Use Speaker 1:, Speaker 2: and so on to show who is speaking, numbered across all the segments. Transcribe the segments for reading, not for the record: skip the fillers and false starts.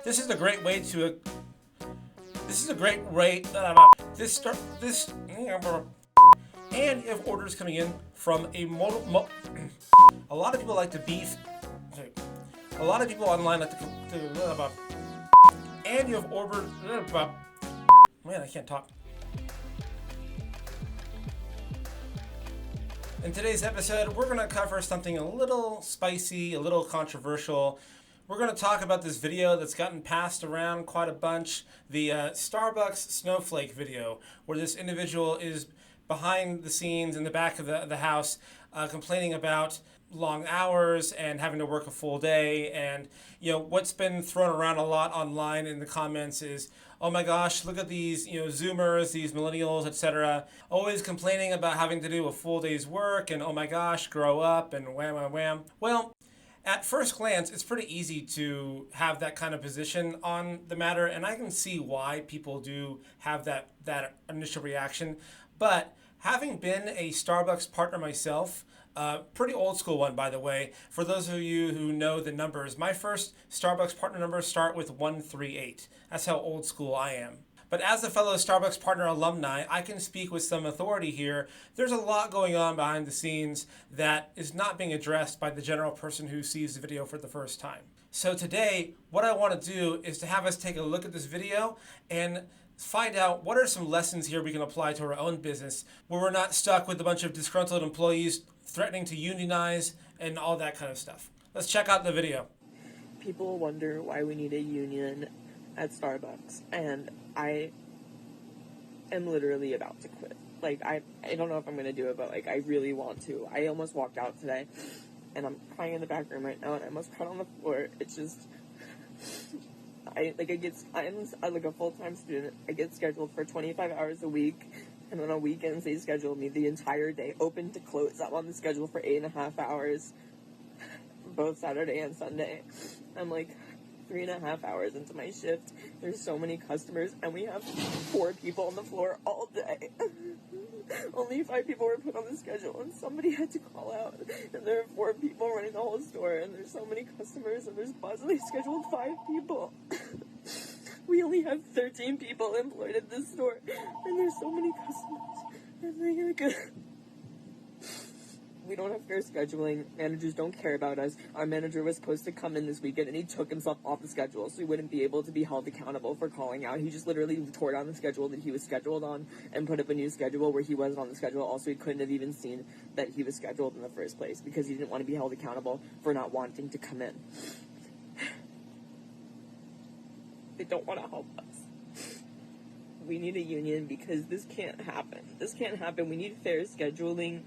Speaker 1: This is a great way to. This is a great way. And if orders coming in from a a lot of people like to beef. Sorry, a lot of people online like and you have ordered. Man, I can't talk. In today's episode, we're going to cover something a little spicy, a little controversial. We're going to talk about this video that's gotten passed around quite a bunch, the Starbucks snowflake video, where this individual is behind the scenes in the back of the house complaining about long hours and having to work a full day. And what's been thrown around a lot online in the comments is, oh my gosh, look at these Zoomers, these millennials, etc., always complaining about having to do a full day's work, and oh my gosh, grow up, and wham wham wham. Well, at first glance, it's pretty easy to have that kind of position on the matter, and I can see why people do have that initial reaction. But having been a Starbucks partner myself, pretty old school one, by the way, for those of you who know the numbers, my first Starbucks partner numbers start with 138. That's how old school I am. But as a fellow Starbucks partner alumni, I can speak with some authority here. There's a lot going on behind the scenes that is not being addressed by the general person who sees the video for the first time. So today, what I want to do is to have us take a look at this video and find out what are some lessons here we can apply to our own business where we're not stuck with a bunch of disgruntled employees threatening to unionize and all that kind of stuff. Let's check out the video.
Speaker 2: People wonder why we need a union at Starbucks, and I am literally about to quit. I don't know if I'm going to do it, but I really want to. I almost walked out today, and I'm crying in the back room right now, and I almost cried on the floor. It's just, I'm like a full-time student. I get scheduled for 25 hours a week, and then on weekends they schedule me the entire day, open to close. I'm on the schedule for 8.5 hours, both Saturday and Sunday. I'm 3.5 hours into my shift. There's so many customers, and we have 4 people on the floor all day. Only 5 people were put on the schedule, and somebody had to call out. And there are 4 people running the whole store, and there's so many customers, and there's possibly scheduled 5 people. We only have 13 people employed at this store, and there's so many customers. And we don't have fair scheduling. Managers don't care about us. Our manager was supposed to come in this weekend, and he took himself off the schedule, so he wouldn't be able to be held accountable for calling out. He just literally tore down the schedule that he was scheduled on and put up a new schedule where he wasn't on the schedule. Also, he couldn't have even seen that he was scheduled in the first place because he didn't want to be held accountable for not wanting to come in. They don't want to help us. We need a union because this can't happen. This can't happen. We need fair scheduling.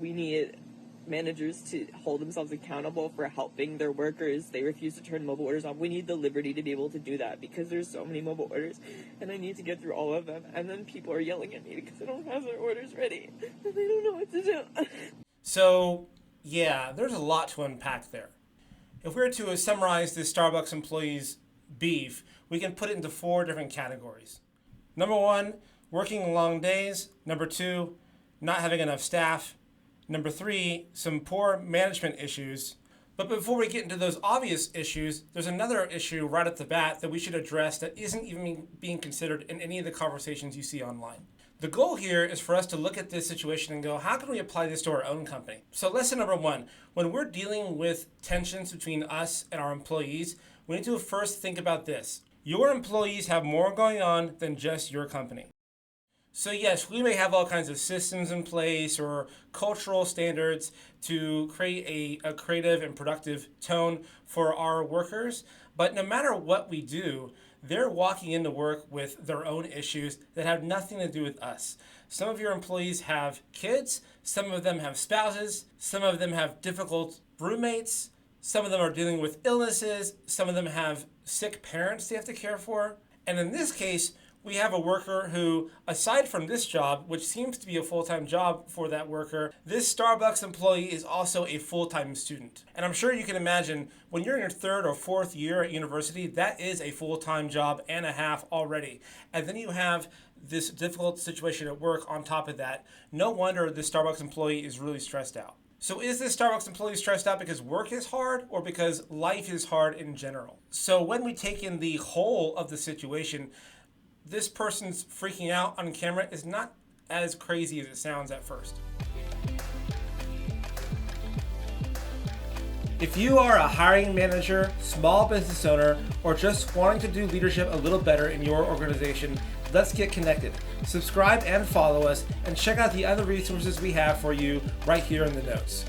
Speaker 2: We need managers to hold themselves accountable for helping their workers. They refuse to turn mobile orders off. We need the liberty to be able to do that because there's so many mobile orders and I need to get through all of them. And then people are yelling at me because I don't have their orders ready and they don't know what to do.
Speaker 1: So, yeah, there's a lot to unpack there. If we were to summarize this Starbucks employees' beef, we can put it into 4 different categories. Number 1, working long days. Number 2, not having enough staff. Number 3, some poor management issues. But before we get into those obvious issues, there's another issue right at the bat that we should address that isn't even being considered in any of the conversations you see online. The goal here is for us to look at this situation and go, how can we apply this to our own company? So lesson number 1, when we're dealing with tensions between us and our employees, we need to first think about this. Your employees have more going on than just your company. So yes, we may have all kinds of systems in place or cultural standards to create a creative and productive tone for our workers, but no matter what we do, they're walking into work with their own issues that have nothing to do with us. Some of your employees have kids, some of them have spouses, some of them have difficult roommates, some of them are dealing with illnesses, some of them have sick parents they have to care for. And in this case, we have a worker who, aside from this job, which seems to be a full-time job for that worker, this Starbucks employee is also a full-time student. And I'm sure you can imagine when you're in your 3rd or 4th year at university, that is a full-time job and a half already. And then you have this difficult situation at work on top of that. No wonder this Starbucks employee is really stressed out. So is this Starbucks employee stressed out because work is hard or because life is hard in general? So when we take in the whole of the situation, this person's freaking out on camera is not as crazy as it sounds at first. If you are a hiring manager, small business owner, or just wanting to do leadership a little better in your organization, let's get connected. Subscribe and follow us, and check out the other resources we have for you right here in the notes.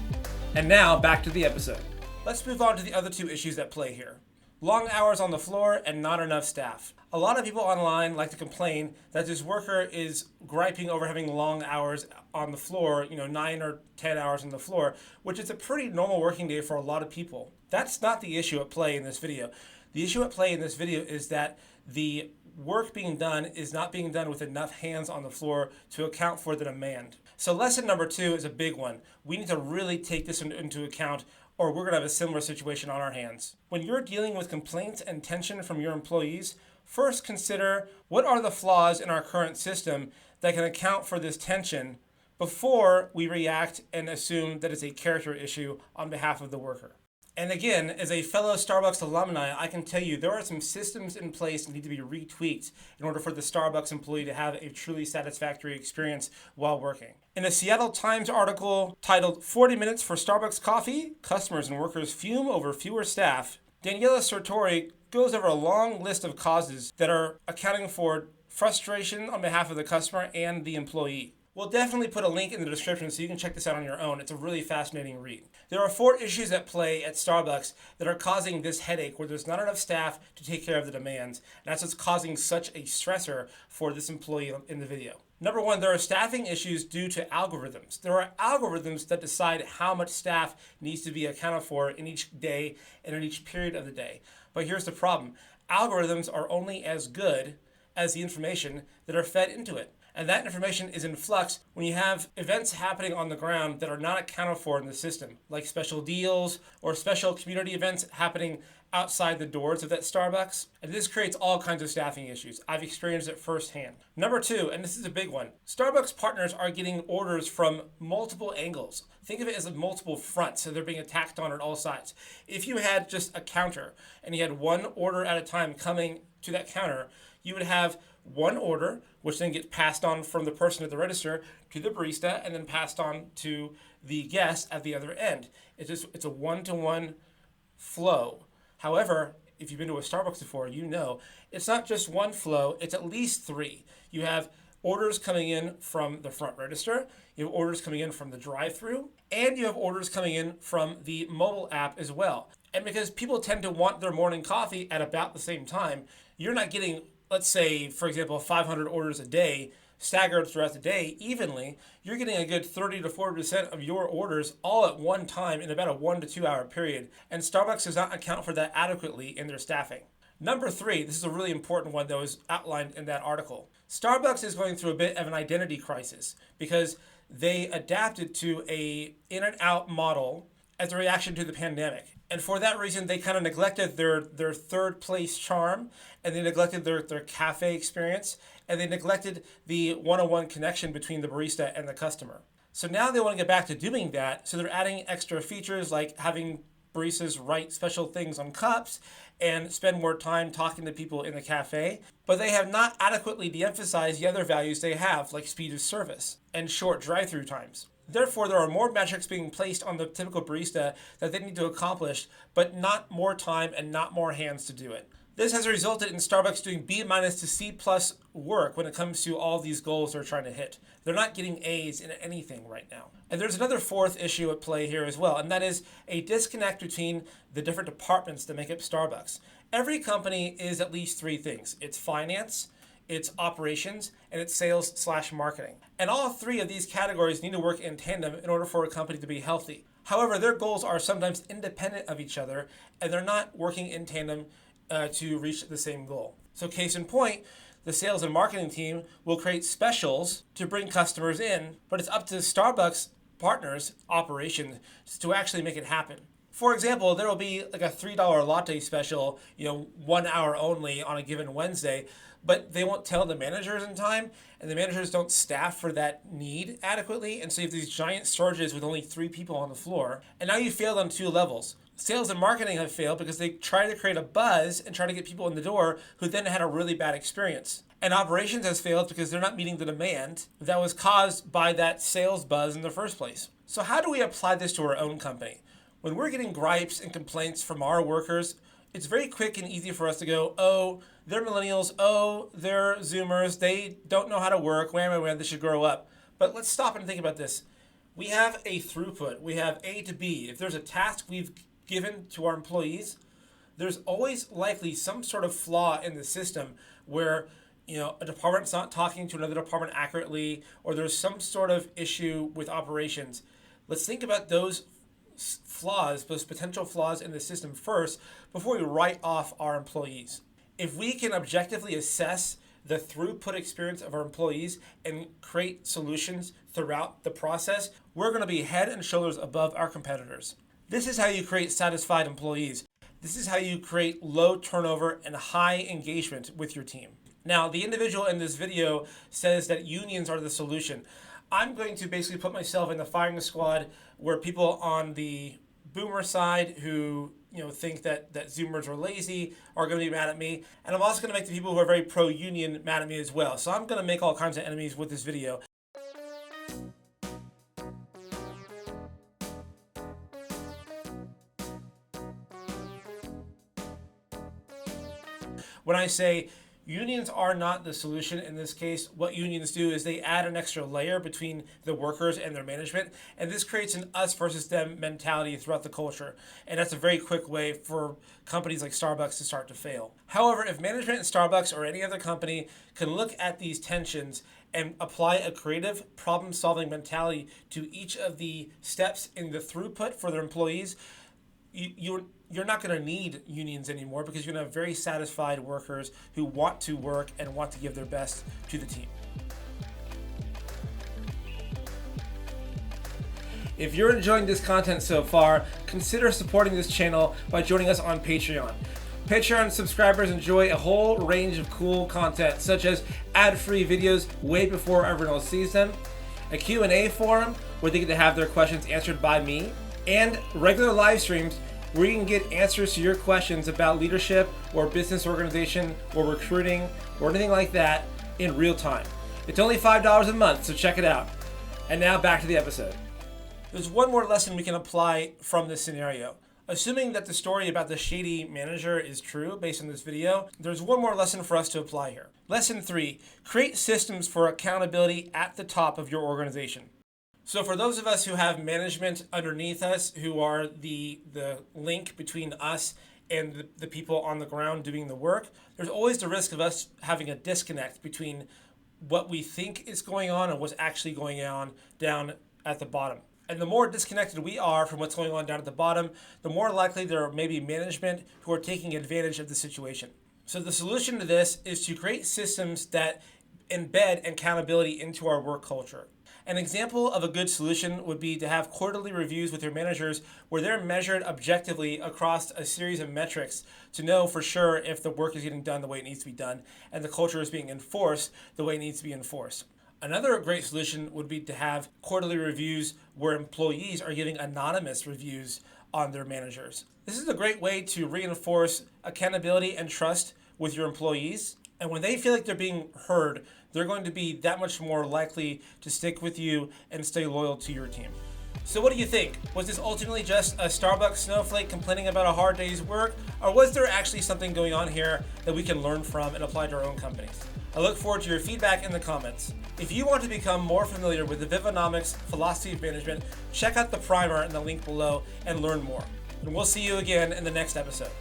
Speaker 1: And now, back to the episode. Let's move on to the other two issues at play here. Long hours on the floor and not enough staff. A lot of people online like to complain that this worker is griping over having long hours on the floor, 9 or 10 hours on the floor, which is a pretty normal working day for a lot of people. That's not the issue at play in this video. The issue at play in this video is that the work being done is not being done with enough hands on the floor to account for the demand. So lesson number 2 is a big one. We need to really take this into account, or we're going to have a similar situation on our hands. When you're dealing with complaints and tension from your employees, first consider what are the flaws in our current system that can account for this tension before we react and assume that it's a character issue on behalf of the worker. And again, as a fellow Starbucks alumni, I can tell you there are some systems in place that need to be retweaked in order for the Starbucks employee to have a truly satisfactory experience while working. In a Seattle Times article titled 40 Minutes for Starbucks Coffee, Customers and Workers Fume Over Fewer Staff, Daniela Sartori goes over a long list of causes that are accounting for frustration on behalf of the customer and the employee. We'll definitely put a link in the description so you can check this out on your own. It's a really fascinating read. There are 4 issues at play at Starbucks that are causing this headache where there's not enough staff to take care of the demands. And that's what's causing such a stressor for this employee in the video. Number 1, there are staffing issues due to algorithms. There are algorithms that decide how much staff needs to be accounted for in each day and in each period of the day. But here's the problem. Algorithms are only as good as the information that are fed into it. And that information is in flux when you have events happening on the ground that are not accounted for in the system, like special deals or special community events happening outside the doors of that Starbucks. And this creates all kinds of staffing issues. I've experienced it firsthand. Number 2, and this is a big one, Starbucks partners are getting orders from multiple angles. Think of it as multiple fronts, so they're being attacked on all sides. If you had just a counter and you had one order at a time coming to that counter, you would have one order, which then gets passed on from the person at the register to the barista and then passed on to the guest at the other end. It's a one-to-one flow. However, if you've been to a Starbucks before, you know it's not just one flow, it's at least 3. You have orders coming in from the front register, you have orders coming in from the drive-thru, and you have orders coming in from the mobile app as well. And because people tend to want their morning coffee at about the same time, you're not getting, let's say, for example, 500 orders a day staggered throughout the day evenly. You're getting a good 30 to 40% of your orders all at one time in about a 1 to 2 hour period. And Starbucks does not account for that adequately in their staffing. Number 3, this is a really important one that was outlined in that article. Starbucks is going through a bit of an identity crisis because they adapted to a in and out model as a reaction to the pandemic. And for that reason, they kind of neglected their third place charm, and they neglected their cafe experience, and they neglected the one-on-one connection between the barista and the customer. So now they want to get back to doing that, so they're adding extra features like having baristas write special things on cups and spend more time talking to people in the cafe, but they have not adequately de-emphasized the other values they have, like speed of service and short drive-through times. Therefore, there are more metrics being placed on the typical barista that they need to accomplish, but not more time and not more hands to do it. This has resulted in Starbucks doing B- to C+ work when it comes to all these goals they're trying to hit. They're not getting A's in anything right now. And there's another 4th issue at play here as well, and that is a disconnect between the different departments that make up Starbucks. Every company is at least 3 things. It's finance, it's operations, and it's sales/marketing. And all 3 of these categories need to work in tandem in order for a company to be healthy. However, their goals are sometimes independent of each other, and they're not working in tandem to reach the same goal. So case in point, the sales and marketing team will create specials to bring customers in, but it's up to Starbucks partners, operations, to actually make it happen. For example, there will be like a $3 latte special, 1 hour only on a given Wednesday, but they won't tell the managers in time, and the managers don't staff for that need adequately, and so you have these giant surges with only 3 people on the floor, and now you failed on 2 levels. Sales and marketing have failed because they try to create a buzz and try to get people in the door who then had a really bad experience. And operations has failed because they're not meeting the demand that was caused by that sales buzz in the first place. So how do we apply this to our own company? When we're getting gripes and complaints from our workers, it's very quick and easy for us to go, oh, they're millennials, oh, they're Zoomers, they don't know how to work, wham, they should grow up. But let's stop and think about this. We have a throughput. We have A to B. If there's a task we've given to our employees, there's always likely some sort of flaw in the system where a department's not talking to another department accurately, or there's some sort of issue with operations. Let's think about those flaws, those potential flaws in the system first before we write off our employees. If we can objectively assess the throughput experience of our employees and create solutions throughout the process, we're going to be head and shoulders above our competitors. This is how you create satisfied employees. This is how you create low turnover and high engagement with your team. Now, the individual in this video says that unions are the solution. I'm going to basically put myself in the firing squad where people on the boomer side who think that Zoomers are lazy are going to be mad at me. And I'm also going to make the people who are very pro-union mad at me as well. So I'm going to make all kinds of enemies with this video. When I say unions are not the solution in this case, what unions do is they add an extra layer between the workers and their management, and this creates an us versus them mentality throughout the culture. And that's a very quick way for companies like Starbucks to start to fail. However, if management at Starbucks or any other company can look at these tensions and apply a creative problem-solving mentality to each of the steps in the throughput for their employees, you're not going to need unions anymore because you're going to have very satisfied workers who want to work and want to give their best to the team. If you're enjoying this content so far, consider supporting this channel by joining us on Patreon. Patreon subscribers enjoy a whole range of cool content, such as ad-free videos way before everyone else sees them, a Q&A forum where they get to have their questions answered by me, and regular live streams where you can get answers to your questions about leadership or business organization or recruiting or anything like that in real time. It's only $5 a month, so check it out. And now back to the episode. There's one more lesson we can apply from this scenario. Assuming that the story about the shady manager is true based on this video, there's one more lesson for us to apply here. Lesson 3, create systems for accountability at the top of your organization. So for those of us who have management underneath us, who are the link between us and the people on the ground doing the work, there's always the risk of us having a disconnect between what we think is going on and what's actually going on down at the bottom. And the more disconnected we are from what's going on down at the bottom, the more likely there may be management who are taking advantage of the situation. So the solution to this is to create systems that embed accountability into our work culture. An example of a good solution would be to have quarterly reviews with your managers where they're measured objectively across a series of metrics to know for sure if the work is getting done the way it needs to be done and the culture is being enforced the way it needs to be enforced. Another great solution would be to have quarterly reviews where employees are giving anonymous reviews on their managers. This is a great way to reinforce accountability and trust with your employees. And when they feel like they're being heard, they're going to be that much more likely to stick with you and stay loyal to your team. So what do you think? Was this ultimately just a Starbucks snowflake complaining about a hard day's work? Or was there actually something going on here that we can learn from and apply to our own companies? I look forward to your feedback in the comments. If you want to become more familiar with the Vivonomics philosophy of management, check out the primer in the link below and learn more. And we'll see you again in the next episode.